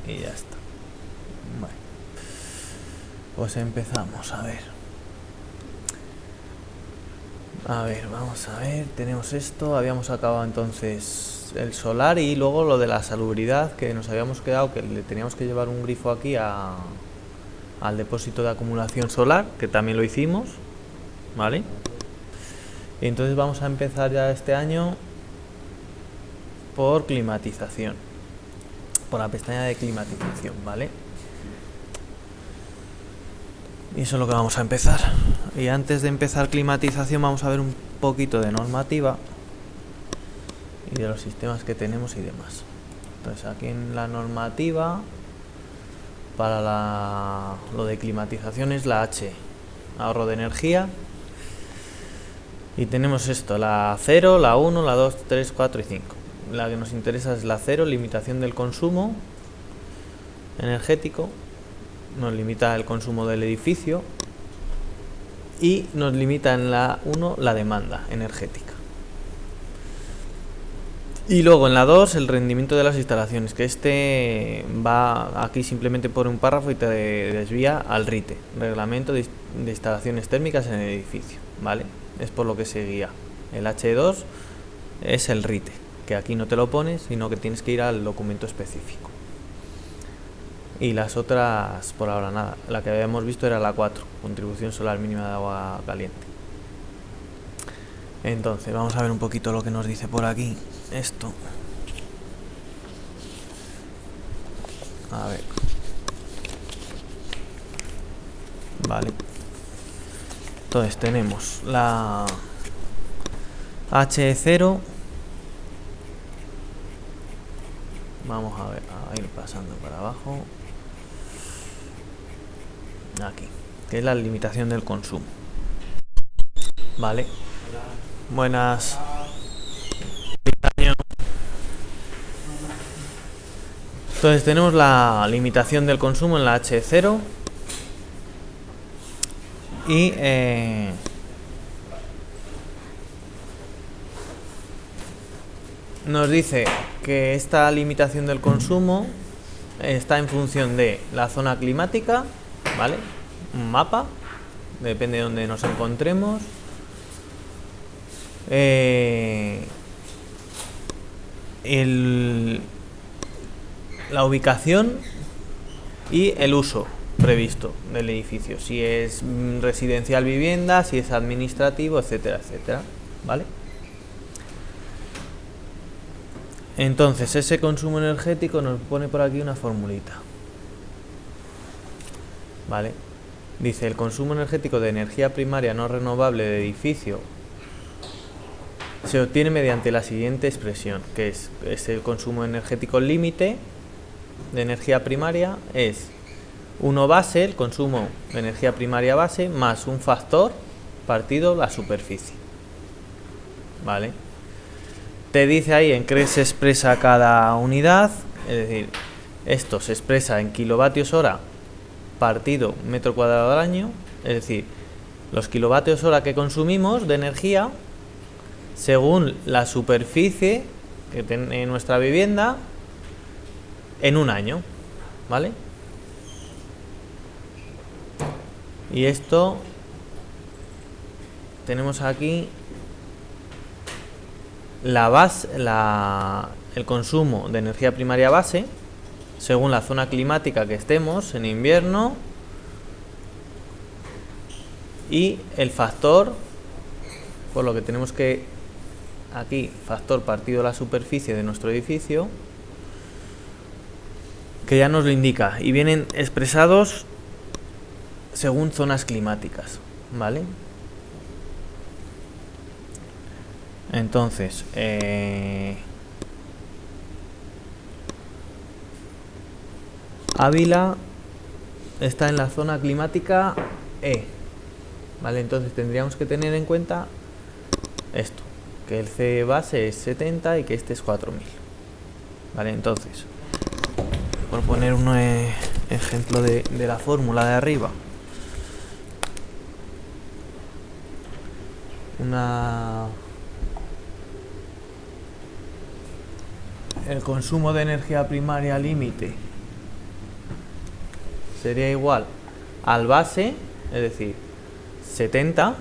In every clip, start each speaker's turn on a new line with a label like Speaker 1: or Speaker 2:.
Speaker 1: y ya está. Bueno, pues empezamos. A ver, vamos a ver, tenemos esto, habíamos acabado entonces el solar y luego lo de la salubridad, que nos habíamos quedado que le teníamos que llevar un grifo aquí al depósito de acumulación solar, que también lo hicimos, ¿vale? Y entonces vamos a empezar ya este año por climatización, por la pestaña de climatización, ¿vale? Y eso es lo que vamos a empezar. Y antes de empezar climatización vamos a ver un poquito de normativa y de los sistemas que tenemos y demás. Entonces aquí en la normativa para lo de climatización es la H, ahorro de energía. Y tenemos esto, la 0, la 1, la 2, 3, 4 y 5. La que nos interesa es la 0, limitación del consumo energético. Nos limita el consumo del edificio y nos limita en la 1 la demanda energética. Y luego en la 2 el rendimiento de las instalaciones, que este va aquí simplemente por un párrafo y te desvía al RITE, reglamento de instalaciones térmicas en el edificio, ¿vale? Es por lo que se guía. El H2 es el RITE, que aquí no te lo pones, sino que tienes que ir al documento específico. Y las otras, por ahora nada. La que habíamos visto era la 4, contribución solar mínima de agua caliente. Entonces, vamos a ver un poquito lo que nos dice por aquí. Esto. A ver. Vale. Entonces, tenemos la H0. Vamos a ver, a ir pasando para abajo. Aquí, que es la limitación del consumo. Vale. Buenas. Entonces tenemos la limitación del consumo en la H0 y nos dice que esta limitación del consumo está en función de la zona climática, ¿vale? Un mapa, depende de donde nos encontremos. La ubicación y el uso previsto del edificio, si es residencial vivienda, si es administrativo, etcétera, etcétera, ¿vale? Entonces ese consumo energético nos pone por aquí una formulita, ¿vale? Dice: el consumo energético de energía primaria no renovable de edificio se obtiene mediante la siguiente expresión, que es el consumo energético límite de energía primaria es 1 base, el consumo de energía primaria base, más un factor partido la superficie, ¿vale? Te dice ahí en qué se expresa cada unidad, es decir, esto se expresa en kilovatios hora partido metro cuadrado al año, es decir, los kilovatios hora que consumimos de energía según la superficie que tiene nuestra vivienda en un año, ¿vale? Y esto tenemos aquí la base, el consumo de energía primaria base según la zona climática que estemos en invierno y el factor, por lo que tenemos que aquí factor partido la superficie de nuestro edificio, que ya nos lo indica, y vienen expresados según zonas climáticas, ¿vale? Entonces, Ávila está en la zona climática E, ¿vale? Entonces tendríamos que tener en cuenta esto, que el C base es 70 y que este es 4000, ¿vale? Entonces, por poner un ejemplo de la fórmula de arriba, el consumo de energía primaria límite sería igual al base, es decir, 70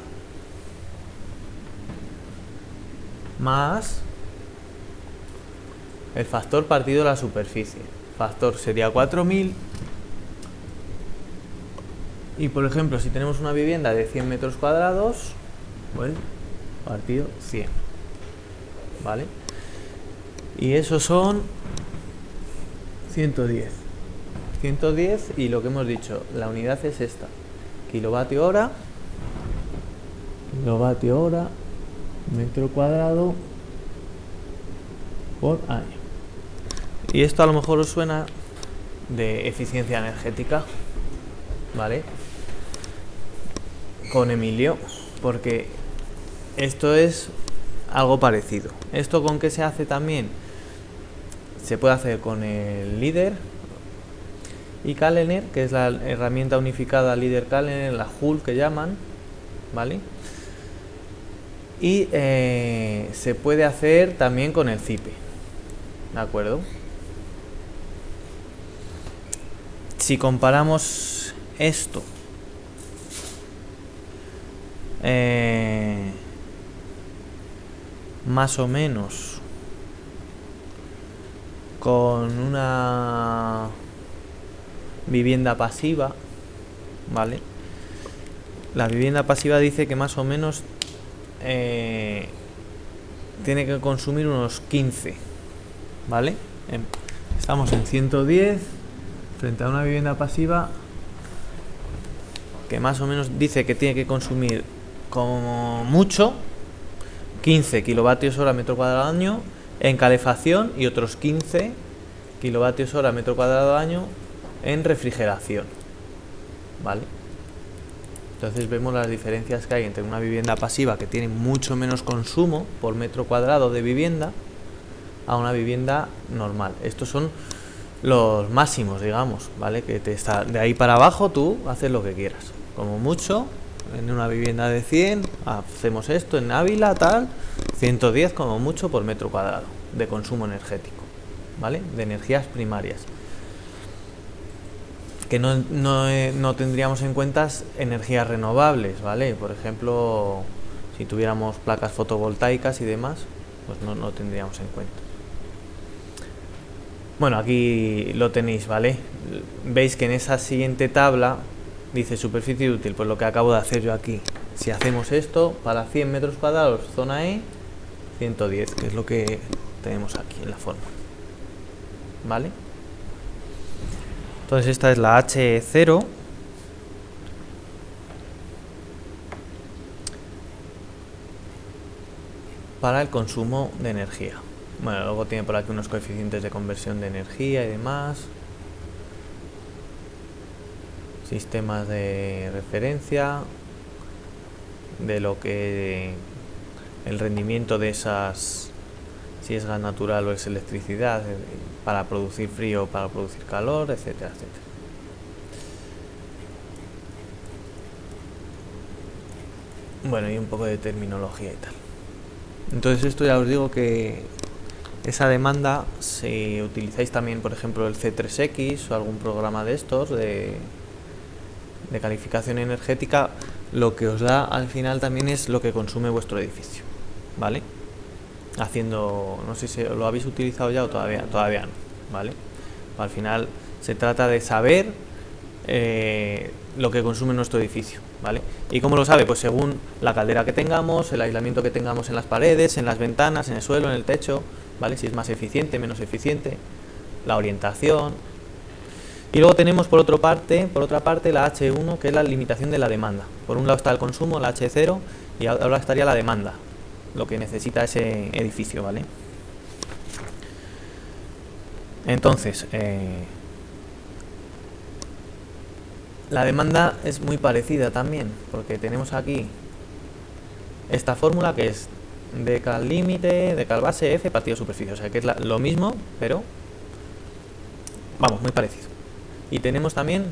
Speaker 1: más el factor partido de la superficie. Factor sería 4000. Y por ejemplo, si tenemos una vivienda de 100 metros cuadrados, pues partido 100. ¿Vale? Y esos son 110. 110 y lo que hemos dicho, la unidad es esta. Kilovatio hora, metro cuadrado por año. Y esto a lo mejor os suena de eficiencia energética, ¿vale? Con Emilio, porque esto es algo parecido. ¿Esto con qué se hace también? Se puede hacer con el líder y Kalender, que es la herramienta unificada líder Kalender, la Joule que llaman, ¿vale? Y se puede hacer también con el Zipe, ¿de acuerdo? Si comparamos esto más o menos con una vivienda pasiva, ¿vale? La vivienda pasiva dice que más o menos tiene que consumir unos 15, ¿vale? Estamos en 110 frente a una vivienda pasiva que más o menos dice que tiene que consumir como mucho 15 kilovatios hora metro cuadrado año en calefacción y otros 15 kilovatios hora metro cuadrado año en refrigeración, ¿vale? Entonces vemos las diferencias que hay entre una vivienda pasiva que tiene mucho menos consumo por metro cuadrado de vivienda a una vivienda normal. Estos son los máximos, digamos, ¿vale? Que de ahí para abajo tú haces lo que quieras. Como mucho, en una vivienda de 100, hacemos esto en Ávila, tal, 110 como mucho por metro cuadrado de consumo energético, ¿vale? De energías primarias. Que no tendríamos en cuenta energías renovables, ¿vale? Por ejemplo, si tuviéramos placas fotovoltaicas y demás, pues no tendríamos en cuenta. Bueno, aquí lo tenéis, ¿vale? Veis que en esa siguiente tabla dice superficie útil, pues lo que acabo de hacer yo aquí. Si hacemos esto, para 100 metros cuadrados, zona E, 110, que es lo que tenemos aquí en la fórmula, ¿vale? Entonces esta es la H0 para el consumo de energía. Bueno, luego tiene por aquí unos coeficientes de conversión de energía y demás. Sistemas de referencia, de lo que el rendimiento de esas, si es gas natural o es electricidad, para producir frío o para producir calor, etcétera, etcétera. Bueno, y un poco de terminología y tal. Entonces esto ya os digo que esa demanda, si utilizáis también por ejemplo el C3X o algún programa de estos de calificación energética, lo que os da al final también es lo que consume vuestro edificio, ¿vale? Haciendo, no sé si lo habéis utilizado ya o todavía no, ¿vale? Al final se trata de saber lo que consume nuestro edificio, ¿vale? ¿Y cómo lo sabe? Pues según la caldera que tengamos, el aislamiento que tengamos en las paredes, en las ventanas, en el suelo, en el techo, ¿vale? Si es más eficiente, menos eficiente, la orientación. Y luego tenemos por otra parte la H1, que es la limitación de la demanda. Por un lado está el consumo, la H0, y ahora estaría la demanda, lo que necesita ese edificio, ¿vale? Entonces, la demanda es muy parecida también, porque tenemos aquí esta fórmula que es decal límite, decal base, F partido superficie, o sea que es lo mismo, pero vamos, muy parecido. Y tenemos también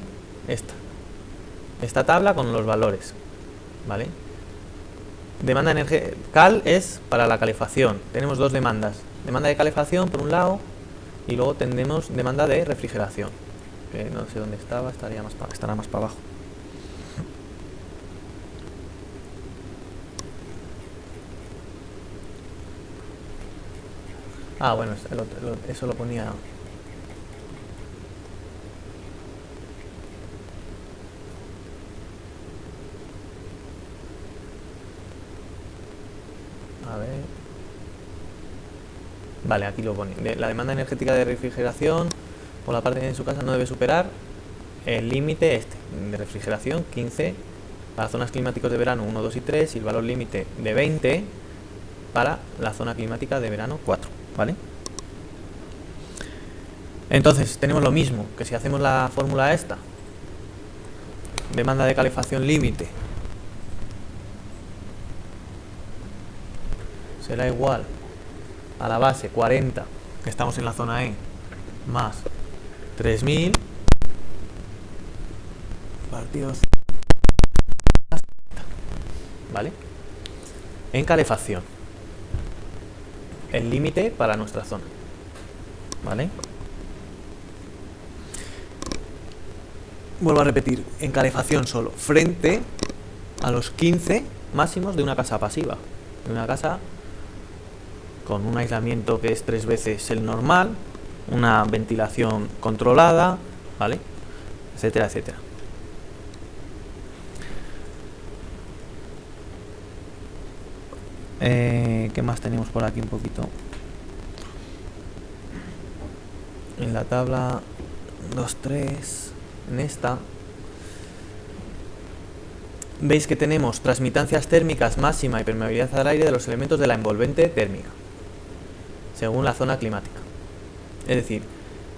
Speaker 1: esta tabla con los valores, ¿vale? Demanda energética, cal es para la calefacción. Tenemos dos demandas, demanda de calefacción por un lado y luego tenemos demanda de refrigeración, que no sé dónde estaba, estará más para abajo. Ah, bueno, eso lo ponía. A ver. Vale, aquí lo pone. La demanda energética de refrigeración por la parte en su casa no debe superar el límite de refrigeración 15 para zonas climáticas de verano 1, 2 y 3 y el valor límite de 20 para la zona climática de verano 4, ¿vale? Entonces tenemos lo mismo que si hacemos la fórmula esta, demanda de calefacción límite será igual a la base 40, que estamos en la zona E, más 3000 partidos, ¿vale? En calefacción, el límite para nuestra zona, ¿vale? Vuelvo a repetir, en calefacción solo, frente a los 15 máximos de una casa pasiva, de una casa con un aislamiento que es 3 veces el normal, una ventilación controlada, ¿vale? Etcétera, etcétera. ¿Qué más tenemos por aquí un poquito? En la tabla 2.3, en esta, veis que tenemos transmitancias térmicas máxima y permeabilidad al aire de los elementos de la envolvente térmica, según la zona climática. Es decir,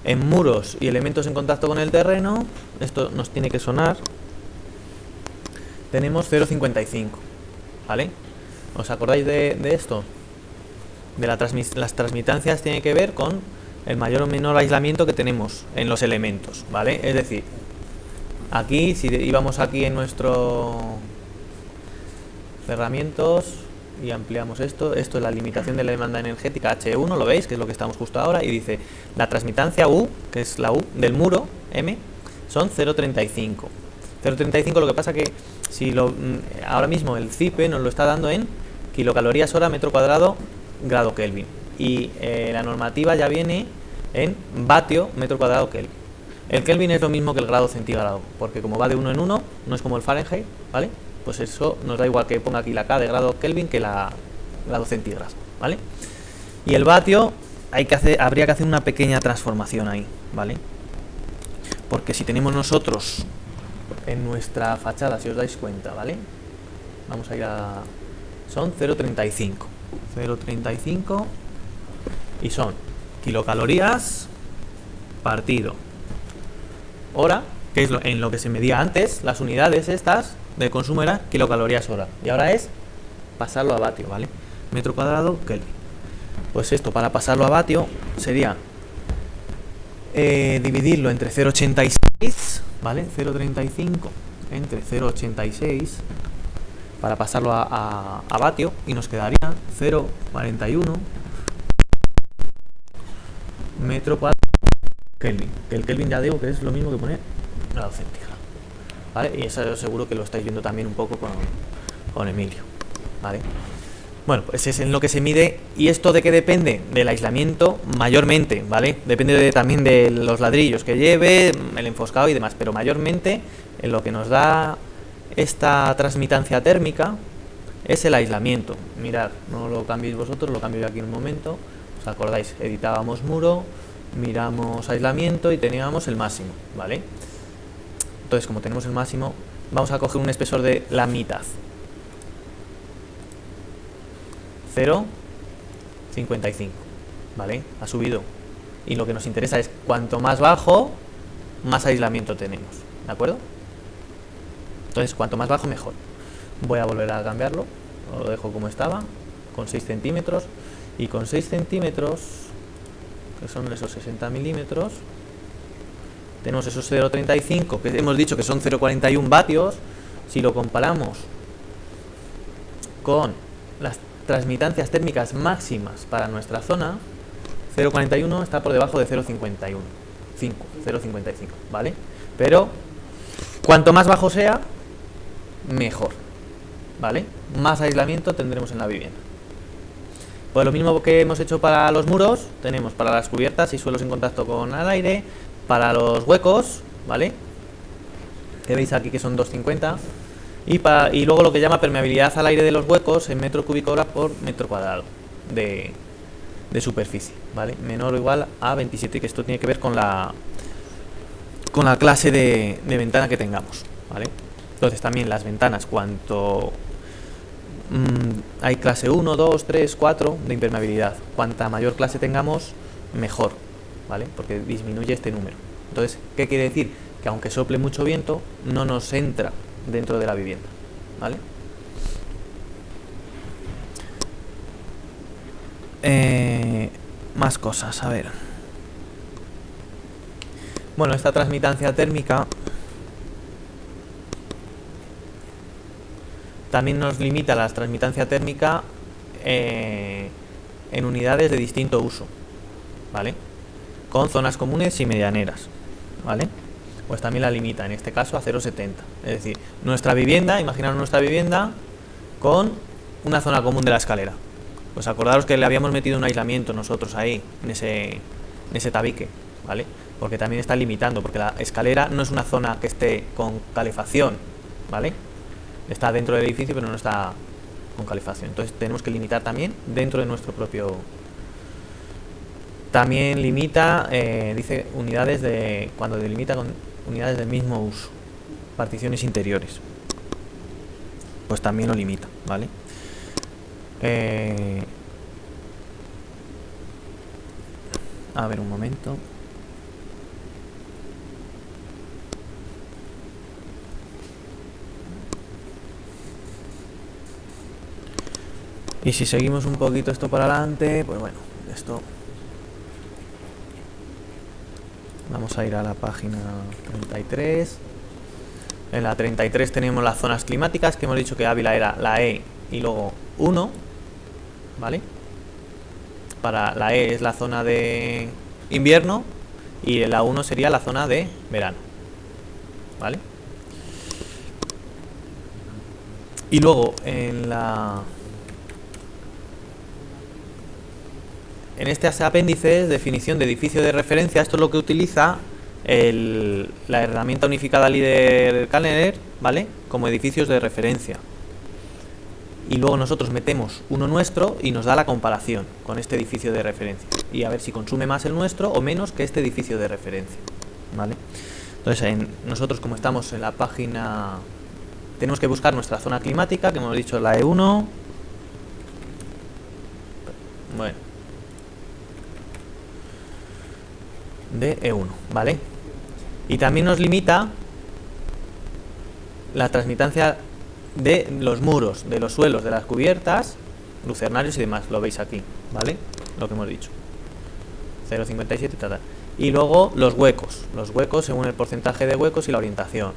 Speaker 1: en muros y elementos en contacto con el terreno, esto nos tiene que sonar, tenemos 0,55, ¿vale? ¿Os acordáis de esto? De las transmitancias tiene que ver con el mayor o menor aislamiento que tenemos en los elementos, ¿vale? Es decir, aquí, si íbamos aquí en nuestro cerramientos y ampliamos esto es la limitación de la demanda energética H1, ¿lo veis? Que es lo que estamos justo ahora, y dice la transmitancia U, que es la U del muro, M, son 0,35. 0,35, lo que pasa que si ahora mismo el CIPE nos lo está dando en kilocalorías hora metro cuadrado grado Kelvin, y la normativa ya viene en vatio metro cuadrado Kelvin. El Kelvin es lo mismo que el grado centígrado, porque como va de uno en uno, no es como el Fahrenheit, ¿vale? Pues eso nos da igual que ponga aquí la K de grado Kelvin que la grado centígrados, ¿vale? Y el vatio habría que hacer una pequeña transformación ahí, ¿vale? Porque si tenemos nosotros en nuestra fachada, si os dais cuenta, ¿vale? Vamos a ir a... son 0,35. 0,35 y son kilocalorías partido hora, que es en lo que se medía antes, las unidades estas de consumo era kilocalorías hora, y ahora es pasarlo a vatio, ¿vale? Metro cuadrado Kelvin. Pues esto, para pasarlo a vatio, sería dividirlo entre 0,86, ¿vale? 0,35 entre 0,86 para pasarlo a vatio, y nos quedaría 0,41 metro cuadrado Kelvin, que el Kelvin ya digo que es lo mismo que poner grado centígrado, ¿vale? Y eso seguro que lo estáis viendo también un poco con Emilio, ¿vale? Bueno, pues es en lo que se mide. ¿Y esto de qué depende? Del aislamiento mayormente, ¿vale? Depende también de los ladrillos que lleve, el enfoscado y demás, pero mayormente en lo que nos da esta transmitancia térmica es el aislamiento. Mirad, no lo cambiéis vosotros, lo cambio yo aquí en un momento. ¿Os acordáis? Editábamos muro, miramos aislamiento y teníamos el máximo, ¿vale? Entonces, como tenemos el máximo, vamos a coger un espesor de la mitad. 0,55, ¿vale? Ha subido. Y lo que nos interesa es cuanto más bajo, más aislamiento tenemos, ¿de acuerdo? Entonces, cuanto más bajo, mejor. Voy a volver a cambiarlo, lo dejo como estaba, con 6 centímetros. Y con 6 centímetros, que son esos 60 milímetros, tenemos esos 0,35, que hemos dicho que son 0,41 vatios. Si lo comparamos con las transmitancias térmicas máximas para nuestra zona, 0,41 está por debajo de 0,51. 0,55, ¿vale? Pero cuanto más bajo sea, mejor, ¿vale? Más aislamiento tendremos en la vivienda. Pues lo mismo que hemos hecho para los muros, tenemos para las cubiertas y suelos en contacto con el aire, para los huecos, ¿vale? Que veis aquí que son 2,50, y luego lo que llama permeabilidad al aire de los huecos en metro cúbico hora por metro cuadrado de superficie, ¿vale? Menor o igual a 27, que esto tiene que ver con la clase de ventana que tengamos, ¿vale? Entonces también las ventanas, cuanto hay clase 1, 2, 3, 4 de impermeabilidad, cuanta mayor clase tengamos, mejor, ¿vale? Porque disminuye este número. Entonces, ¿qué quiere decir? Que aunque sople mucho viento, no nos entra dentro de la vivienda, ¿vale? Más cosas, a ver. Bueno, esta transmitancia térmica también nos limita la transmitancia térmica en unidades de distinto uso, ¿vale? Con zonas comunes y medianeras, ¿vale? Pues también la limita, en este caso a 0,70. Es decir, nuestra vivienda, imaginaros nuestra vivienda con una zona común de la escalera. Pues acordaros que le habíamos metido un aislamiento nosotros ahí, en ese tabique, ¿vale? Porque también está limitando, porque la escalera no es una zona que esté con calefacción, ¿vale? Está dentro del edificio, pero no está con calefacción. Entonces tenemos que limitar también dentro de nuestro propio... También limita, dice, unidades de... Cuando delimita con unidades del mismo uso, particiones interiores, pues también lo limita, ¿vale? A ver, un momento. Y si seguimos un poquito esto para adelante, pues bueno, esto... Vamos a ir a la página 33. En la 33 tenemos las zonas climáticas, que hemos dicho que Ávila era la E y luego 1, ¿vale? Para la E es la zona de invierno y la 1 sería la zona de verano, ¿vale? Y luego en este apéndice, definición de edificio de referencia, esto es lo que utiliza la herramienta unificada LeaderCalendar, ¿vale? Como edificios de referencia. Y luego nosotros metemos uno nuestro y nos da la comparación con este edificio de referencia. Y a ver si consume más el nuestro o menos que este edificio de referencia, ¿vale? Entonces, nosotros, como estamos en la página, tenemos que buscar nuestra zona climática, que hemos dicho la E1. Bueno, de E1, ¿vale? Y también nos limita la transmitancia de los muros, de los suelos, de las cubiertas, lucernarios y demás, lo veis aquí, ¿vale? Lo que hemos dicho, 0,57 tal. Y luego los huecos según el porcentaje de huecos y la orientación.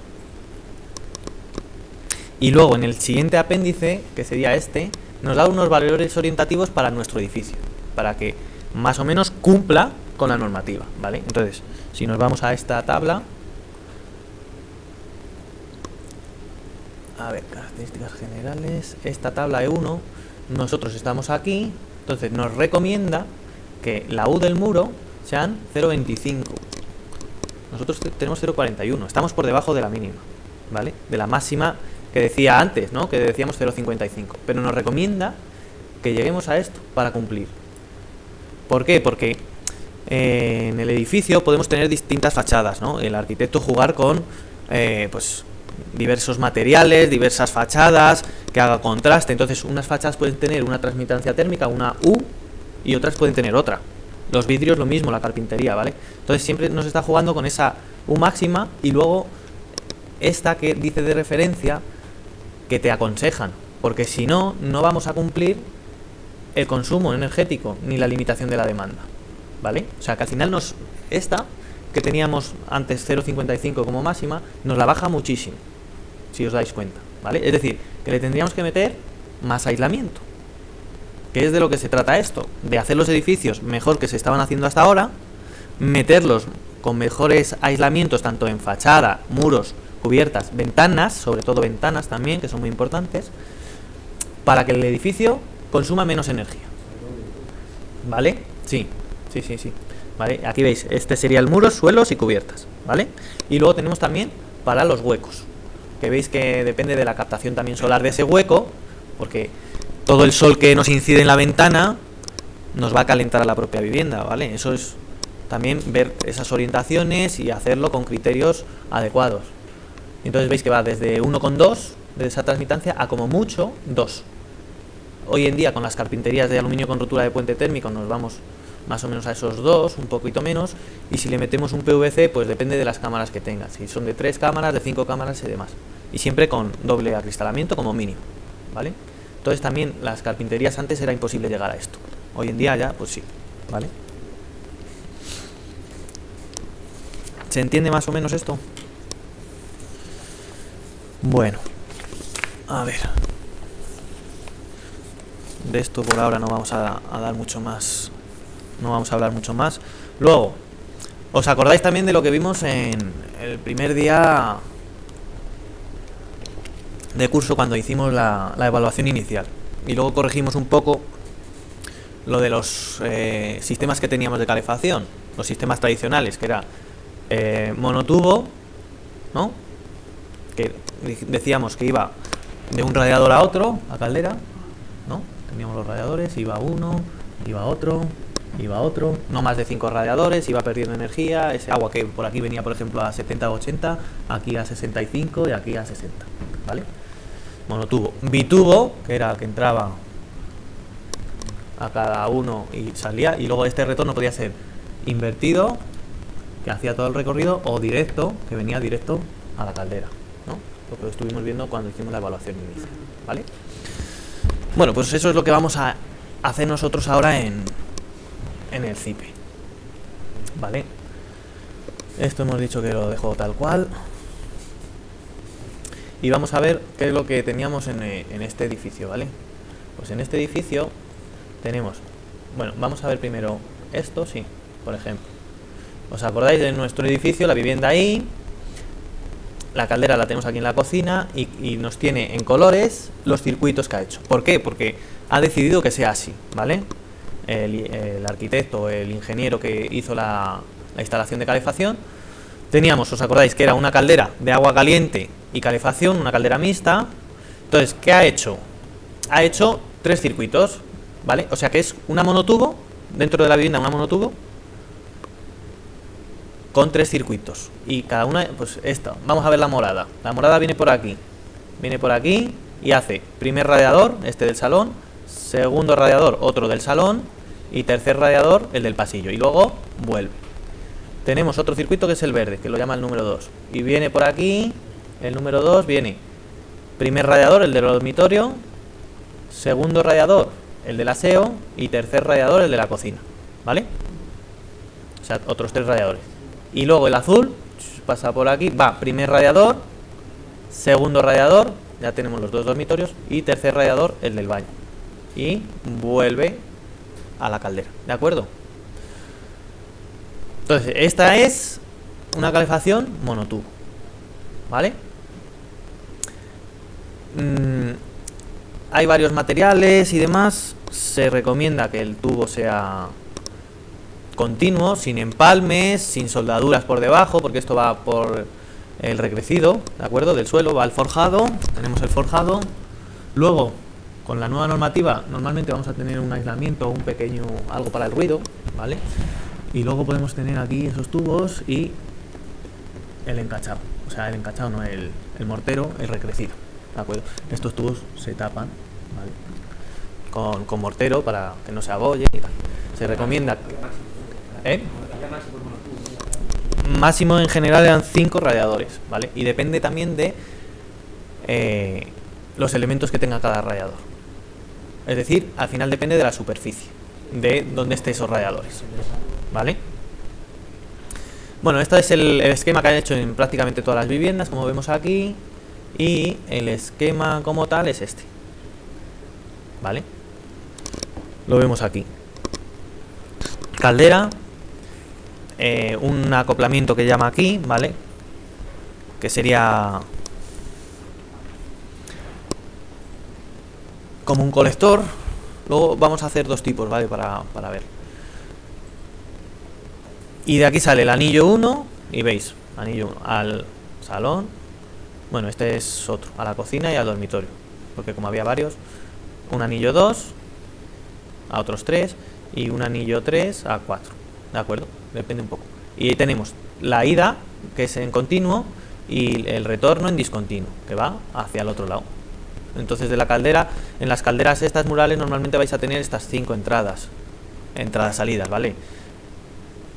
Speaker 1: Y luego en el siguiente apéndice, que sería este, nos da unos valores orientativos para nuestro edificio, para que más o menos cumpla con la normativa, ¿vale? Entonces, si nos vamos a esta tabla, a ver, características generales, esta tabla E1, nosotros estamos aquí, entonces nos recomienda que la U del muro sean 0,25. Nosotros tenemos 0,41, estamos por debajo de la mínima, ¿vale? De la máxima que decía antes, ¿no? Que decíamos 0,55, pero nos recomienda que lleguemos a esto para cumplir. ¿Por qué? Porque en el edificio podemos tener distintas fachadas, ¿no? El arquitecto jugar con pues diversos materiales, diversas fachadas, que haga contraste. Entonces unas fachadas pueden tener una transmitancia térmica, una U, y otras pueden tener otra. Los vidrios lo mismo, la carpintería, ¿vale? Entonces siempre nos está jugando con esa U máxima y luego esta que dice de referencia, que te aconsejan, porque si no, no vamos a cumplir el consumo energético ni la limitación de la demanda, ¿vale? O sea que al final esta que teníamos antes 0,55 como máxima, nos la baja muchísimo, si os dais cuenta, ¿vale? Es decir, que le tendríamos que meter más aislamiento, que es de lo que se trata esto, de hacer los edificios mejor que se estaban haciendo hasta ahora, meterlos con mejores aislamientos tanto en fachada, muros, cubiertas, ventanas, sobre todo ventanas también, que son muy importantes, para que el edificio consuma menos energía. ¿Vale? Sí. ¿Vale? Aquí veis, este sería el muro, suelos y cubiertas, ¿vale? Y luego tenemos también para los huecos, que veis que depende de la captación también solar de ese hueco, porque todo el sol que nos incide en la ventana nos va a calentar a la propia vivienda, ¿vale? Eso es también ver esas orientaciones y hacerlo con criterios adecuados. Entonces veis que va desde 1,2 de esa transmitancia a como mucho 2. Hoy en día con las carpinterías de aluminio con rotura de puente térmico nos vamos más o menos a esos 2, un poquito menos, y si le metemos un PVC pues depende de las cámaras que tenga, si son de 3 cámaras, de 5 cámaras y demás, y siempre con doble acristalamiento como mínimo, ¿vale? Entonces también las carpinterías antes era imposible llegar a esto, hoy en día ya pues sí, ¿vale? ¿Se entiende más o menos esto? Bueno, a ver, de esto por ahora no vamos a dar mucho más, no vamos a hablar mucho más. Luego, ¿os acordáis también de lo que vimos en el primer día de curso cuando hicimos la evaluación inicial? Y luego corregimos un poco lo de los sistemas que teníamos de calefacción, los sistemas tradicionales, que era monotubo, ¿no? Que decíamos que iba de un radiador a otro, a caldera, ¿no? Teníamos los radiadores, iba uno, iba otro, no más de 5 radiadores, iba perdiendo energía, ese agua que por aquí venía por ejemplo a 70 o 80, aquí a 65 y aquí a 60, ¿vale? Monotubo. Bitubo, que era el que entraba a cada uno y salía, y luego este retorno podía ser invertido, que hacía todo el recorrido, o directo, que venía directo a la caldera, ¿no? Lo que estuvimos viendo cuando hicimos la evaluación inicial, ¿vale? Bueno, pues eso es lo que vamos a hacer nosotros ahora en el CIPE, ¿vale? Esto hemos dicho que lo dejo tal cual. Y vamos a ver qué es lo que teníamos en este edificio, ¿vale? Pues en este edificio tenemos, bueno, vamos a ver primero esto, sí, por ejemplo. ¿Os acordáis de nuestro edificio, la vivienda ahí? La caldera la tenemos aquí en la cocina y nos tiene en colores los circuitos que ha hecho. ¿Por qué? Porque ha decidido que sea así, ¿vale? El arquitecto, el ingeniero que hizo la instalación de calefacción, teníamos, ¿os acordáis? Que era una caldera de agua caliente y calefacción, una caldera mixta. Entonces, ¿qué ha hecho? Ha hecho 3 circuitos, ¿vale? O sea que es una monotubo, dentro de la vivienda una monotubo, con 3 circuitos. Y cada una, pues esta, vamos a ver la morada. La morada viene por aquí y hace primer radiador, este del salón, segundo radiador, otro del salón, y tercer radiador, el del pasillo, y luego vuelve. Tenemos otro circuito que es el verde, que lo llama el número 2, y viene por aquí, el número 2 viene primer radiador, el del dormitorio, segundo radiador, el del aseo, y tercer radiador, el de la cocina, ¿vale? O sea, otros 3 radiadores. Y luego el azul pasa por aquí, va primer radiador, segundo radiador, ya tenemos los 2 dormitorios, y tercer radiador, el del baño, y vuelve a la caldera, ¿de acuerdo? Entonces, esta es una calefacción monotubo, ¿vale? Hay varios materiales y demás. Se recomienda que el tubo sea continuo, sin empalmes, sin soldaduras por debajo, porque esto va por el recrecido, ¿de acuerdo? Del suelo, va al forjado, tenemos el forjado. Luego, con la nueva normativa, normalmente vamos a tener un aislamiento, un pequeño, algo para el ruido, ¿vale? Y luego podemos tener aquí esos tubos y el encachado, o sea, el encachado no, el mortero, el recrecido, ¿de acuerdo? Estos tubos se tapan, ¿vale? Con mortero para que no se abolle y tal. Se recomienda... Máximo en general eran 5 radiadores, ¿vale? Y depende también de los elementos que tenga cada radiador. Es decir, al final depende de la superficie, de donde estén esos radiadores, ¿vale? Bueno, este es el esquema que han hecho en prácticamente todas las viviendas, como vemos aquí. Y el esquema como tal es este, ¿vale? Lo vemos aquí. Caldera, un acoplamiento que llama aquí, ¿vale? Que sería como un colector. Luego vamos a hacer dos tipos, ¿vale? Para ver. Y de aquí sale el anillo 1 y veis, anillo 1 al salón. Bueno, este es otro, a la cocina y al dormitorio, porque como había varios, un anillo 2 a otros 3 y un anillo 3 a 4, ¿de acuerdo? Depende un poco. Y ahí tenemos la ida, que es en continuo, y el retorno en discontinuo, que va hacia el otro lado. Entonces de la caldera, en las calderas estas murales normalmente vais a tener estas 5 entradas, salidas, ¿vale?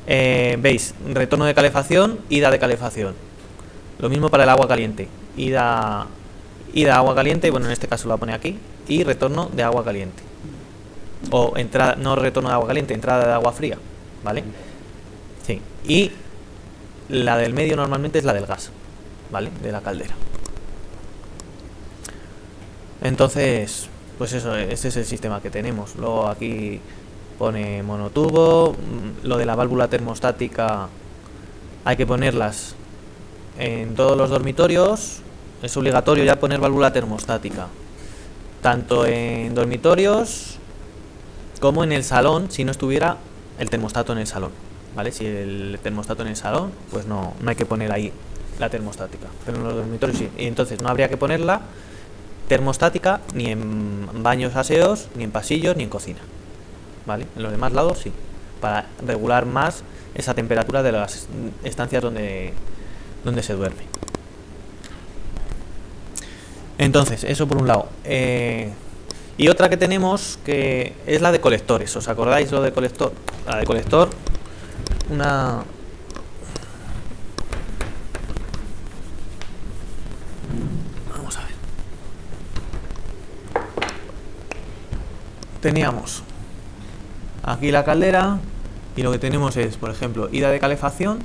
Speaker 1: Veis, retorno de calefacción, ida de calefacción. Lo mismo para el agua caliente, ida agua caliente, bueno, en este caso lo pone aquí, y retorno de agua caliente. O entrada, no retorno de agua caliente, entrada de agua fría, ¿vale? Sí. Y la del medio normalmente es la del gas, ¿vale? De la caldera. Entonces, pues eso, ese es el sistema que tenemos. Luego aquí pone monotubo. Lo de la válvula termostática hay que ponerlas en todos los dormitorios. Es obligatorio ya poner válvula termostática, tanto en dormitorios como en el salón, si no estuviera el termostato en el salón, ¿vale? Si el termostato en el salón, pues no hay que poner ahí la termostática, pero en los dormitorios sí. Y entonces no habría que ponerla termostática ni en baños aseos, ni en pasillos, ni en cocina, ¿vale? En los demás lados sí, para regular más esa temperatura de las estancias donde se duerme. Entonces, eso por un lado. Y otra que tenemos, que es la de colectores. ¿Os acordáis lo de colector? La de colector, vamos a ver. Teníamos aquí la caldera y lo que tenemos es, por ejemplo, ida de calefacción,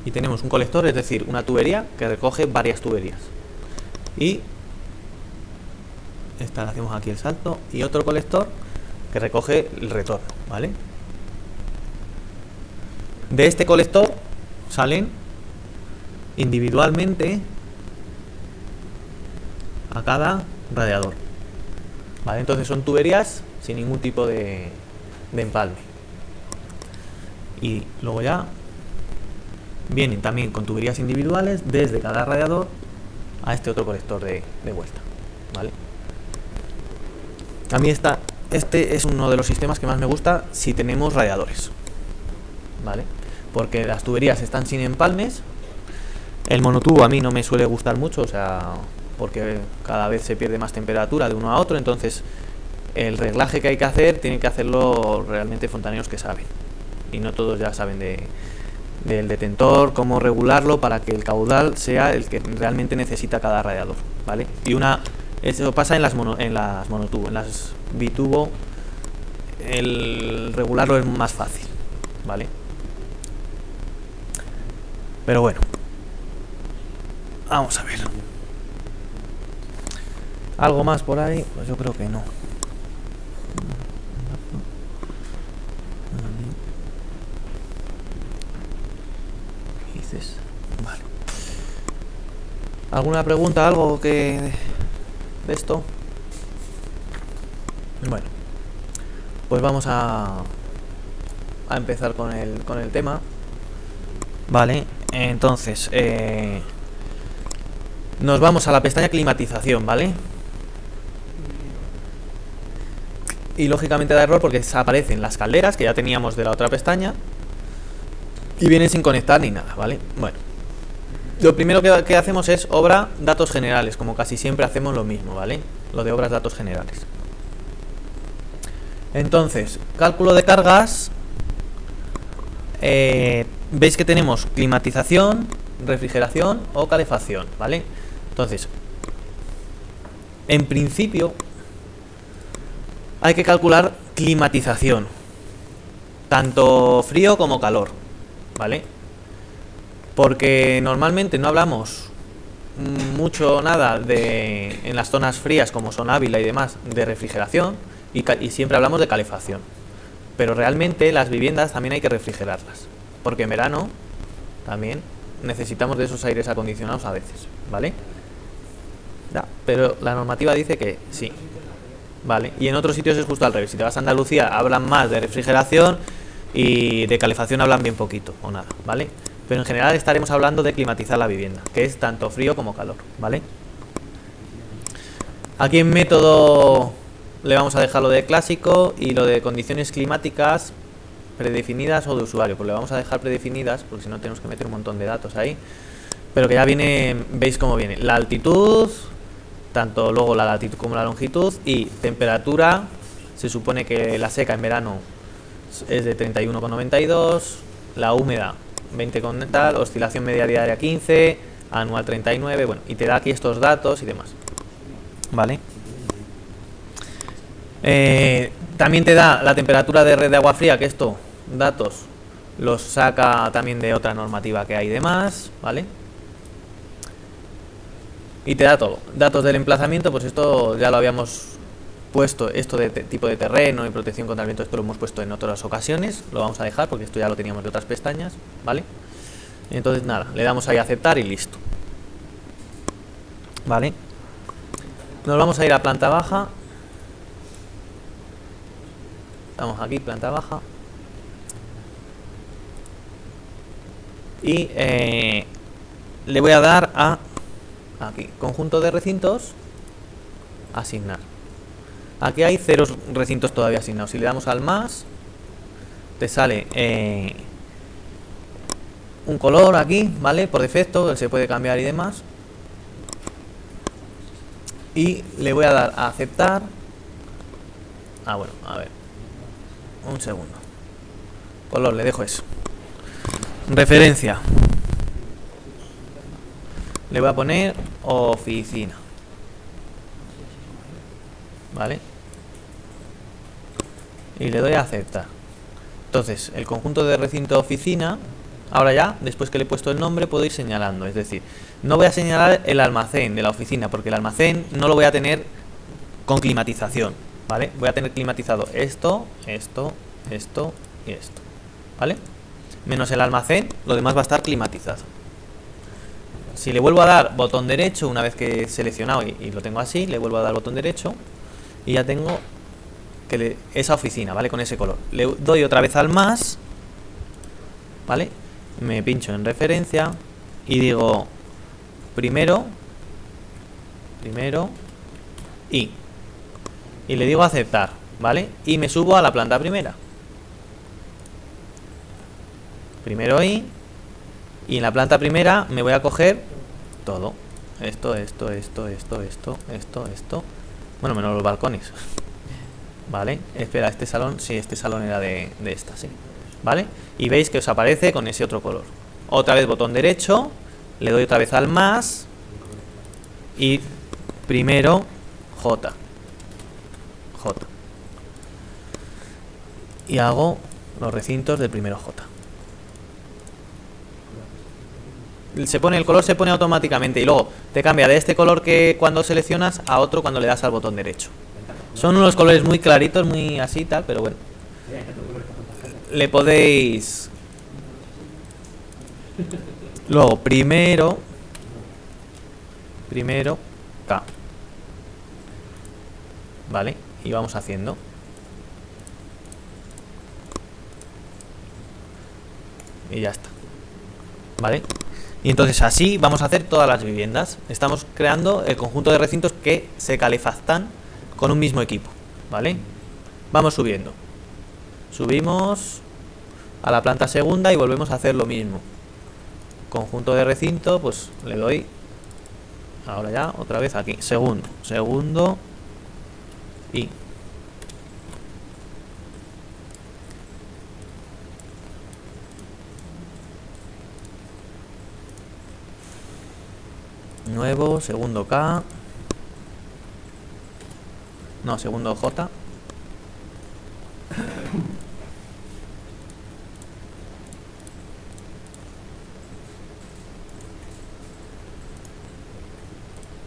Speaker 1: y tenemos un colector, es decir, una tubería que recoge varias tuberías. Y esta, hacemos aquí el salto, y otro colector que recoge el retorno, ¿vale? De este colector salen individualmente a cada radiador, ¿vale? Entonces son tuberías sin ningún tipo de empalme. Y luego ya vienen también con tuberías individuales desde cada radiador a este otro colector de vuelta, ¿vale? A mí este es uno de los sistemas que más me gusta si tenemos radiadores, ¿vale? Porque las tuberías están sin empalmes. El monotubo a mí no me suele gustar mucho, o sea, porque cada vez se pierde más temperatura de uno a otro. Entonces el reglaje que hay que hacer tienen que hacerlo realmente fontaneros que saben, y no todos ya saben del detentor, cómo regularlo para que el caudal sea el que realmente necesita cada radiador, ¿vale? Y eso pasa en las monotubo. En las bitubo el regularlo es más fácil, ¿vale? Pero bueno, vamos a ver. ¿Algo más por ahí? Pues yo creo que no. Vale. ¿Alguna pregunta, algo que de esto? Bueno, pues vamos a empezar con el tema, vale. Entonces nos vamos a la pestaña climatización, vale. Y lógicamente da error porque aparecen las calderas que ya teníamos de la otra pestaña y vienen sin conectar ni nada, vale. Bueno, lo primero que hacemos es obra datos generales, como casi siempre hacemos lo mismo, vale. Lo de obras datos generales. Entonces, cálculo de cargas. Veis que tenemos climatización, refrigeración o calefacción, ¿vale? Entonces, en principio hay que calcular climatización, tanto frío como calor, ¿vale? Porque normalmente no hablamos mucho nada en las zonas frías como son Ávila y demás de refrigeración, y siempre hablamos de calefacción, pero realmente las viviendas también hay que refrigerarlas, porque en verano también necesitamos de esos aires acondicionados a veces, ¿vale? Ya, pero la normativa dice que sí, ¿vale? Y en otros sitios es justo al revés. Si te vas a Andalucía hablan más de refrigeración y de calefacción hablan bien poquito o nada, ¿vale? Pero en general estaremos hablando de climatizar la vivienda, que es tanto frío como calor, ¿vale? Aquí en método le vamos a dejar lo de clásico y lo de condiciones climáticas predefinidas o de usuario, pues le vamos a dejar predefinidas porque si no tenemos que meter un montón de datos ahí, pero que ya viene, veis cómo viene la altitud, tanto luego la latitud como la longitud, y temperatura. Se supone que la seca en verano es de 31,92, la húmeda 20 con tal, oscilación media diaria 15, anual 39, bueno, y te da aquí estos datos y demás, ¿vale? También te da la temperatura de red de agua fría, que esto, datos, los saca también de otra normativa que hay de más, ¿vale? Y te da todo. Datos del emplazamiento, pues esto ya lo habíamos puesto, esto de tipo de terreno y protección contra el viento, esto lo hemos puesto en otras ocasiones, lo vamos a dejar porque esto ya lo teníamos de otras pestañas, ¿vale? Entonces nada, le damos ahí a aceptar y listo, ¿vale? Nos vamos a ir a planta baja. Estamos aquí, planta baja. Y le voy a dar a aquí, conjunto de recintos, asignar. Aquí hay 0 recintos todavía asignados. Si le damos al más, te sale un color aquí, ¿vale? Por defecto, se puede cambiar y demás. Y le voy a dar a aceptar. Bueno, a ver. Un segundo. Color, le dejo eso. Referencia. Le voy a poner oficina. ¿Vale? Y le doy a aceptar. Entonces, el conjunto de recinto oficina, ahora ya, después que le he puesto el nombre, puedo ir señalando. Es decir, no voy a señalar el almacén de la oficina, porque el almacén no lo voy a tener con climatización, ¿vale? Voy a tener climatizado esto, esto, esto y esto, ¿vale? Menos el almacén, lo demás va a estar climatizado. Si le vuelvo a dar botón derecho, una vez que he seleccionado y lo tengo así, le vuelvo a dar botón derecho y ya tengo que esa oficina, ¿vale? Con ese color. Le doy otra vez al más, ¿vale? Me pincho en referencia y digo primero y le digo aceptar, ¿vale? Y me subo a la planta primera. Primero y en la planta primera me voy a coger todo. Esto. Bueno, menos los balcones. ¿Vale? Espera, este salón, sí, este salón era de esta, sí. ¿Vale? Y veis que os aparece con ese otro color. Otra vez botón derecho, le doy otra vez al más y primero J. Y hago los recintos del primero J. El color se pone automáticamente y luego te cambia de este color que cuando seleccionas a otro cuando le das al botón derecho. Son unos colores muy claritos, muy así tal, pero bueno. Le podéis... Luego, primero K. ¿Vale? Y vamos haciendo. Y ya está. ¿Vale? Y entonces así vamos a hacer todas las viviendas. Estamos creando el conjunto de recintos que se calefactan con un mismo equipo, ¿vale? Vamos subiendo. Subimos a la planta segunda y volvemos a hacer lo mismo. Conjunto de recinto, pues le doy ahora ya otra vez aquí. Segundo y nuevo, segundo K. No, segundo J.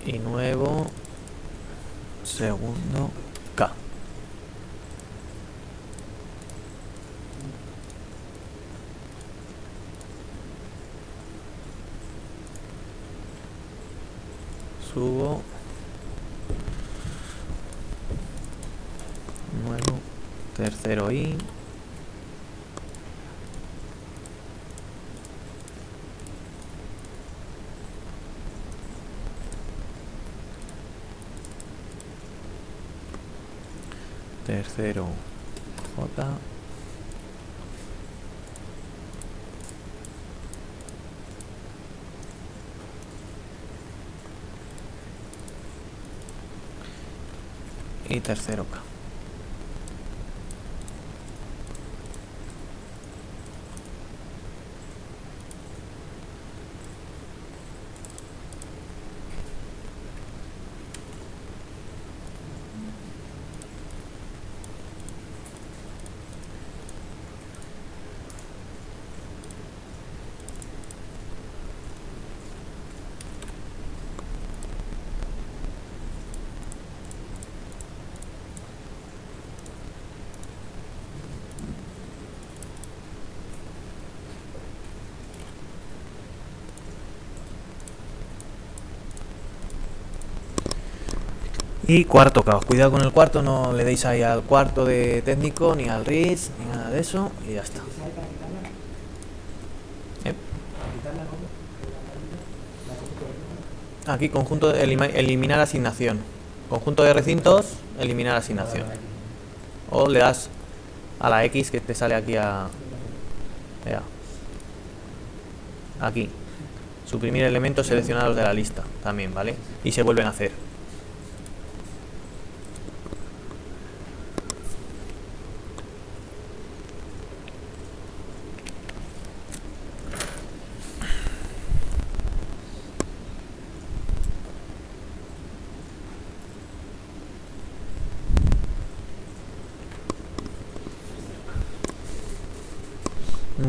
Speaker 1: Y nuevo, segundo K. subo. Nuevo. Tercero I. Tercero J. Y tercero K. Y cuarto caos. Cuidado con el cuarto, no le deis ahí al cuarto de técnico, ni al RIS, ni nada de eso, y ya está. Aquí conjunto de eliminar asignación. Conjunto de recintos, eliminar asignación. O le das a la X que te sale aquí a... Ya. Aquí. Suprimir elementos seleccionados de la lista también, ¿vale? Y se vuelven a hacer.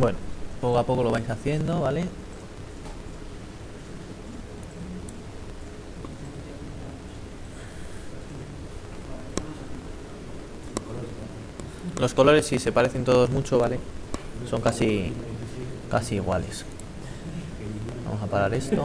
Speaker 1: Bueno, poco a poco lo vais haciendo, ¿vale? Los colores sí se parecen todos mucho, ¿vale? Son casi iguales. Vamos a parar esto.